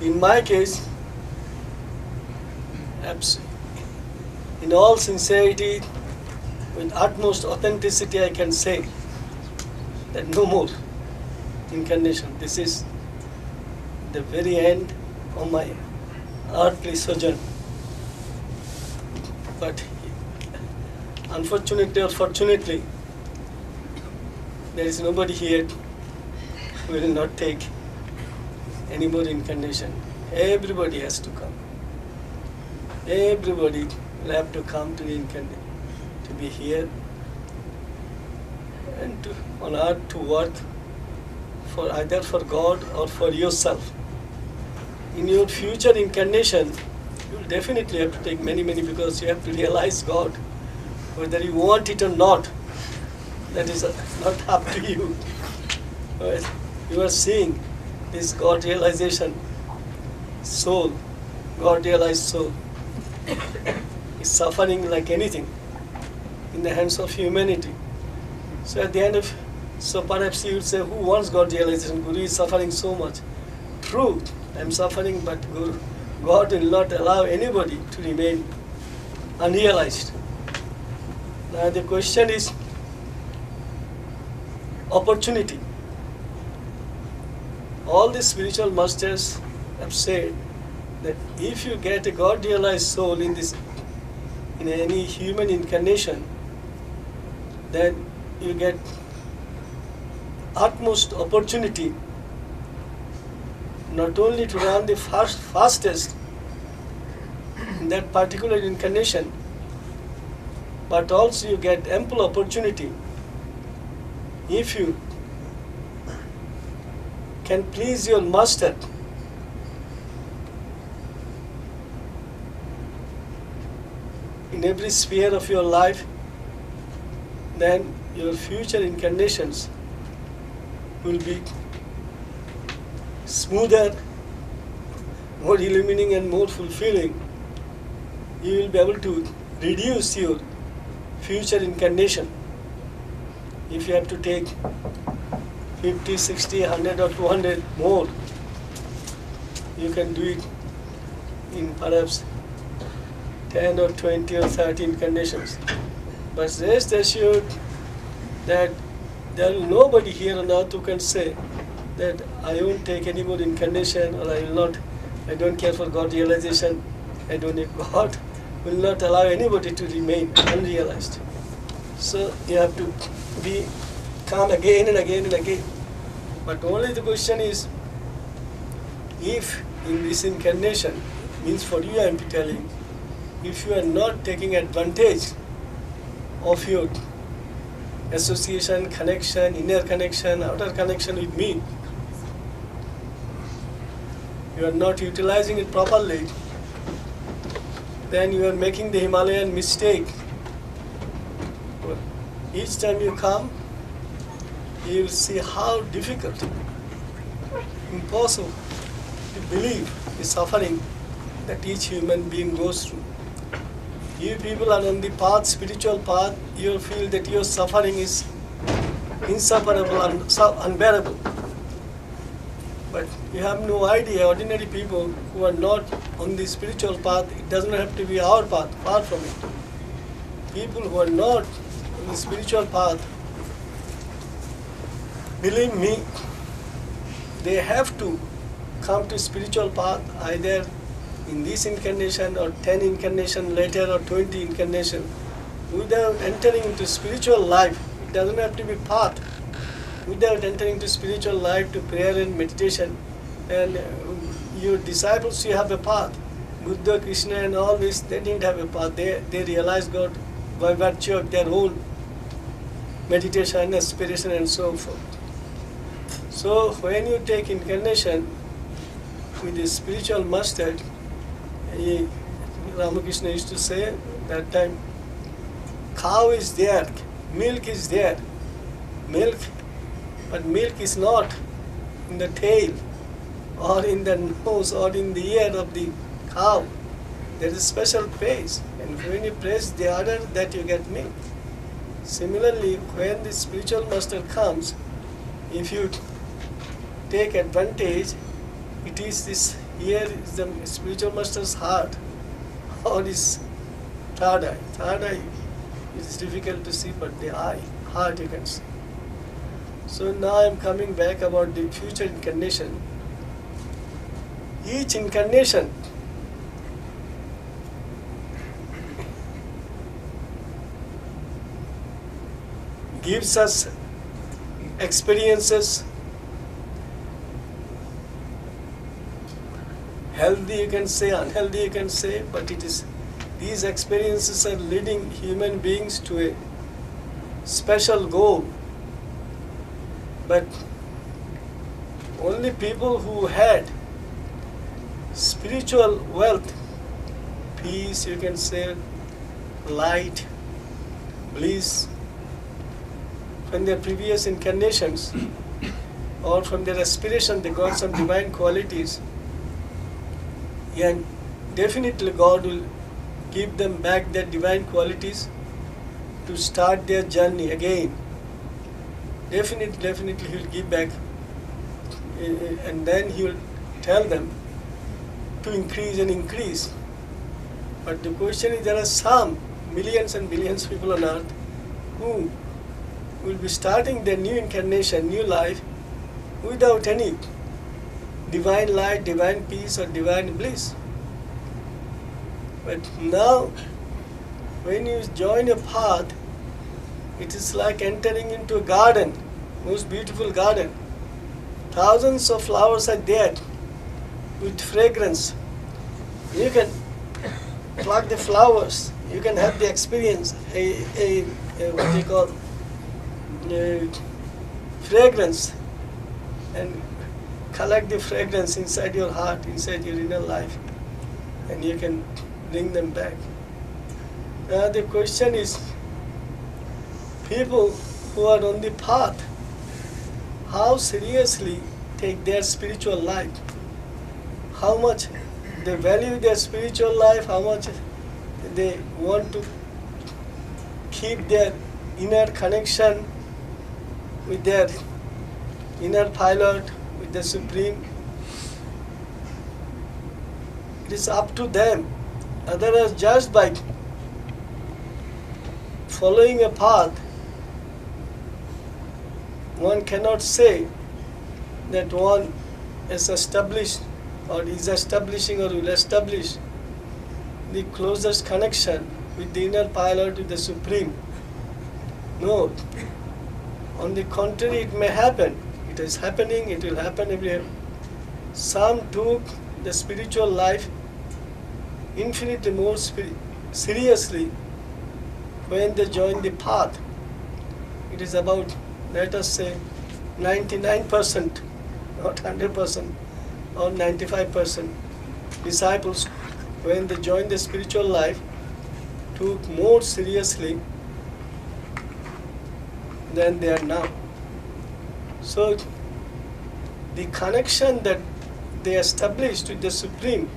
In my case, in all sincerity, with utmost authenticity, I can say that no more incarnation. This is the very end of my earthly sojourn. But unfortunately or fortunately, there is nobody here who will not take any more incarnation. Everybody has to come. Everybody will have to come to incarnate, to be here and to, on earth to work for either for God or for yourself. In your future incarnation, you will definitely have to take many, because you have to realize God, whether you want it or not. That is not up to you. But you are seeing this God realization, soul, God realized soul, is suffering like anything in the hands of humanity. So at the end of, so perhaps you would say, who wants God realization? Guru is suffering so much. True, I am suffering, but Guru, God will not allow anybody to remain unrealized. Now the question is opportunity. All the spiritual masters have said that if you get a God-realized soul in any human incarnation, then you get utmost opportunity not only to run the fastest in that particular incarnation, but also you get ample opportunity if you can please your master in every sphere of your life, then your future incarnations will be smoother, more illuminating and more fulfilling. You will be able to reduce your future incarnation. If you have to take 50, 60, 100 or 200 more, you can do it in perhaps 10 or 20 or 30 incarnations. But rest assured that there is nobody here on earth who can say that I won't take any more incarnation, or I don't care for God realization, I don't need God, will not allow anybody to remain unrealized. So you have to come again and again and again. But only the question is, if in this incarnation, means for you I am telling, if you are not taking advantage of your association, connection, inner connection, outer connection with me, you are not utilizing it properly, then you are making the Himalayan mistake. Each time you come, you will see how difficult, impossible to believe the suffering that each human being goes through. You people are on the path, spiritual path, you feel that your suffering is insufferable, unbearable. But you have no idea, ordinary people who are not on the spiritual path, it doesn't have to be our path, far from it. People who are not on the spiritual path, believe me, they have to come to spiritual path either in this incarnation or 10 incarnation later or 20 incarnation. Without entering into spiritual life, it doesn't have to be path. Without entering into spiritual life to prayer and meditation, and your disciples, you have a path. Buddha, Krishna and all this, they didn't have a path. They realized God by virtue of their own meditation, aspiration and so forth. So when you take incarnation with the spiritual master, Ramakrishna used to say that time, cow is there, milk is there, but milk is not in the tail or in the nose or in the ear of the cow. There is a special place, and when you press the udder, that you get milk. Similarly, when the spiritual master comes, if you take advantage, it is this here is the spiritual master's heart or his third eye. Third eye is difficult to see, but the eye, heart you can see. So now I am coming back about the future incarnation. Each incarnation gives us experiences, healthy you can say, unhealthy you can say, but it is these experiences are leading human beings to a special goal. But only people who had spiritual wealth, peace you can say, light, bliss, from their previous incarnations or from their aspiration they got some divine qualities, and definitely God will give them back their divine qualities to start their journey again. Definitely He will give back, and then He will tell them to increase and increase. But the question is, there are some millions and billions of people on earth who will be starting their new incarnation, new life, without any divine light, divine peace or divine bliss. But now, when you join a path, it is like entering into a garden, most beautiful garden. Thousands of flowers are there with fragrance. You can pluck the flowers, you can have the experience, what they call fragrance, and collect the fragrance inside your heart, inside your inner life, and you can bring them back. Now the question is, people who are on the path, how seriously take their spiritual life, how much they value their spiritual life, how much they want to keep their inner connection with their inner pilot, with the Supreme. It is up to them. Otherwise, just by following a path, one cannot say that one is established or is establishing or will establish the closest connection with the inner pilot, with the Supreme. No. On the contrary, it may happen. It is happening, it will happen everywhere. Some took the spiritual life infinitely more seriously when they joined the path. It is about, let us say, 99%, not 100% or 95% disciples, when they joined the spiritual life, took more seriously than they are now. So the connection that they established with the Supreme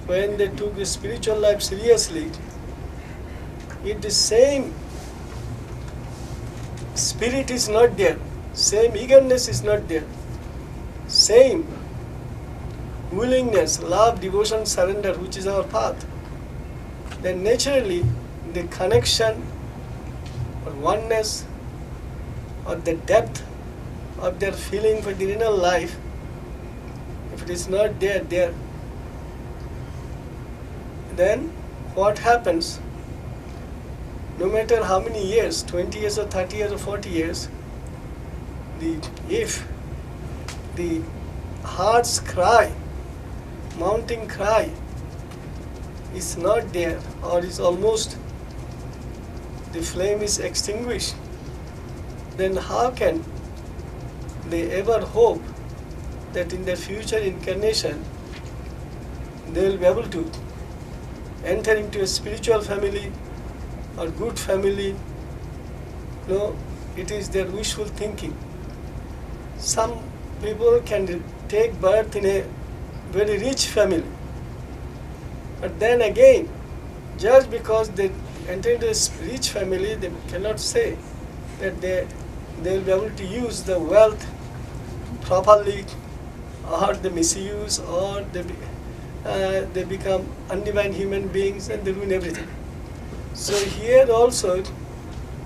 when they took the spiritual life seriously, if the same spirit is not there, same eagerness is not there, same willingness, love, devotion, surrender, which is our path, then naturally the connection or oneness or the depth of their feeling for the inner life, if it is not there, then what happens? No matter how many years, 20 years or 30 years or 40 years, if the heart's cry, mounting cry, is not there or is almost, the flame is extinguished, then how can they ever hope that in the future incarnation they will be able to enter into a spiritual family or good family? No, it is their wishful thinking. Some people can take birth in a very rich family, but then again, just because they enter into a rich family, they cannot say that they will be able to use the wealth properly or they misuse, or they become undivine human beings and they ruin everything. So here also,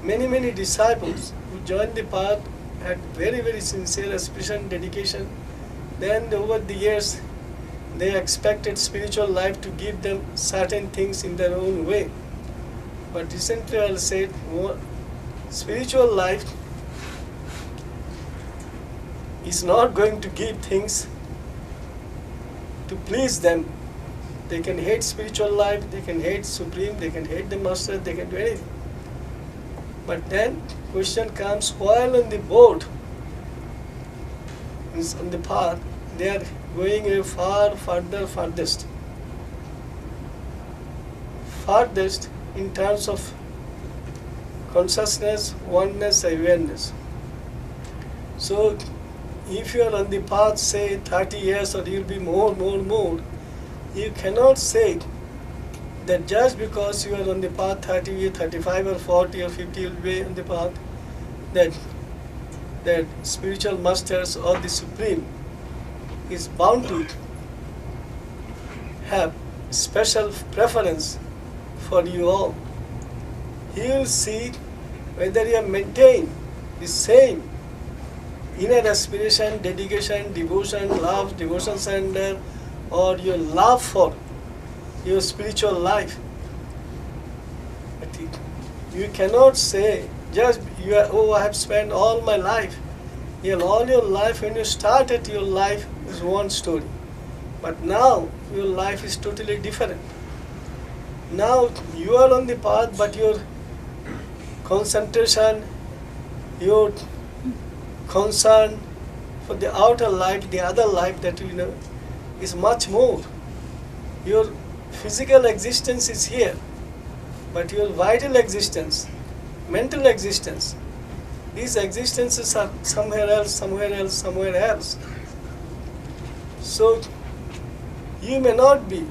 many disciples who joined the path had very sincere aspiration, dedication. Then over the years, they expected spiritual life to give them certain things in their own way. But recently I said, spiritual life is not going to give things to please them. They can hate spiritual life, they can hate Supreme, they can hate the Master, they can do anything. But then question comes, while on the boat, means on the path, they are going a farthest in terms of consciousness, oneness, awareness. So if you are on the path, say 30 years, or you will be more, you cannot say that just because you are on the path 30, 35 or 40 or 50 will be on the path, that spiritual masters or the Supreme is bound to have special preference for you all. He will see whether you have maintained the same inner aspiration, dedication, devotion, love, devotion, surrender, or your love for your spiritual life. But you cannot say, just I have spent all my life. All your life, when you started your life, is one story. But now your life is totally different. Now you are on the path, but your concentration, your concern for the outer life, the other life that you know, is much more. Your physical existence is here, but your vital existence, mental existence, these existences are somewhere else. So you may not be,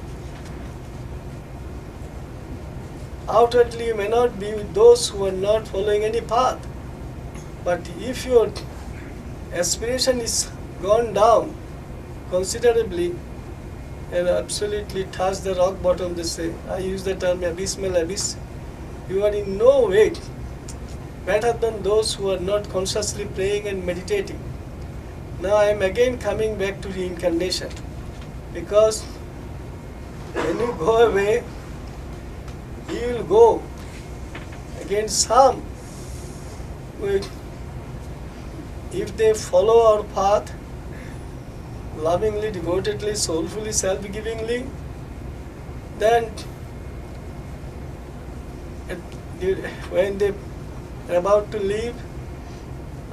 outwardly you may not be with those who are not following any path. But if your aspiration is gone down considerably and absolutely touch the rock bottom, they say, I use the term abysmal abyss, you are in no way better than those who are not consciously praying and meditating. Now I am again coming back to reincarnation, because when you go away, you will go against some. If they follow our path lovingly, devotedly, soulfully, self-givingly, then when they are about to leave,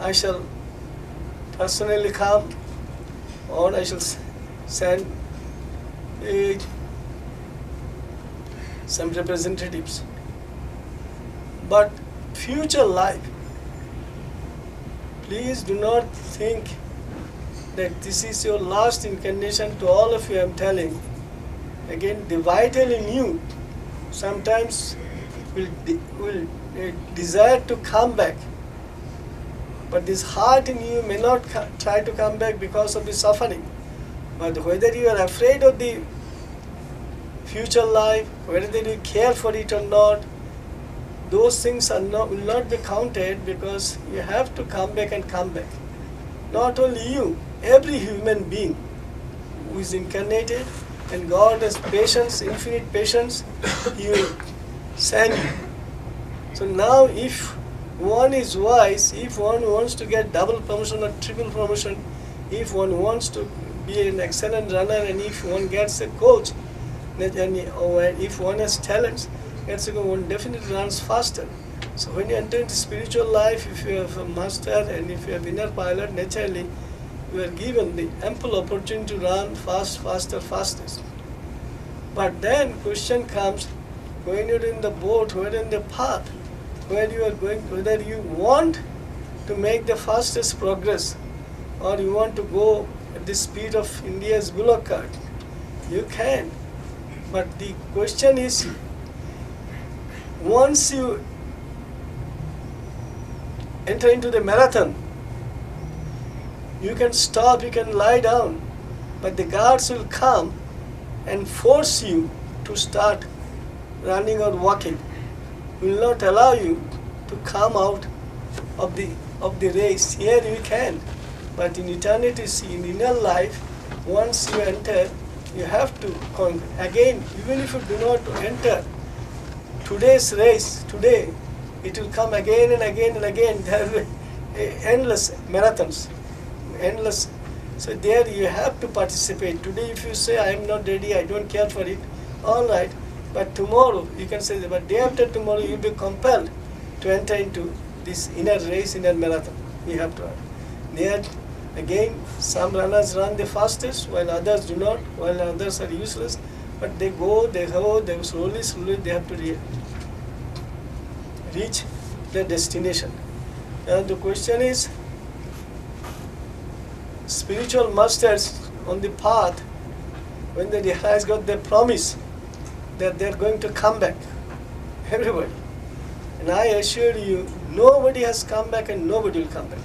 I shall personally come, or I shall send some representatives. But future life, please do not think that this is your last incarnation. To all of you I am telling, again, the vital in you sometimes will desire to come back, but this heart in you may not try to come back because of the suffering. But whether you are afraid of the future life, whether you care for it or not, those things will not be counted, because you have to come back and come back. Not only you, every human being who is incarnated, and God has patience, infinite patience, He will send you. So now if one is wise, if one wants to get double promotion or triple promotion, if one wants to be an excellent runner, and if one gets a coach, and if one has talents, one definitely runs faster. So when you enter into spiritual life, if you have a master and if you have inner pilot, naturally you are given the ample opportunity to run fastest. But then question comes, when you're in the boat, when you're in the path, where you are going, whether you want to make the fastest progress, or you want to go at the speed of India's bullock cart, you can. But the question is, once you enter into the marathon, you can stop, you can lie down, But the guards will come and force you to start running or walking. Will not allow you to come out of the race. Here you can, but in eternity, in inner life, once you enter, you have to conquer. Again, even if you do not enter today's race, today, it will come again and again and again. There will be endless marathons, endless. So there you have to participate. Today if you say, I am not ready, I don't care for it, all right. But tomorrow, you can say that, but day after tomorrow, you will be compelled to enter into this inner race, inner marathon. You have to run. There, again, some runners run the fastest, while others do not, while others are useless. But they go, they slowly, they have to reach their destination. Now the question is, spiritual masters on the path, when they realize got their promise that they are going to come back, everybody. And I assure you, nobody has come back and nobody will come back.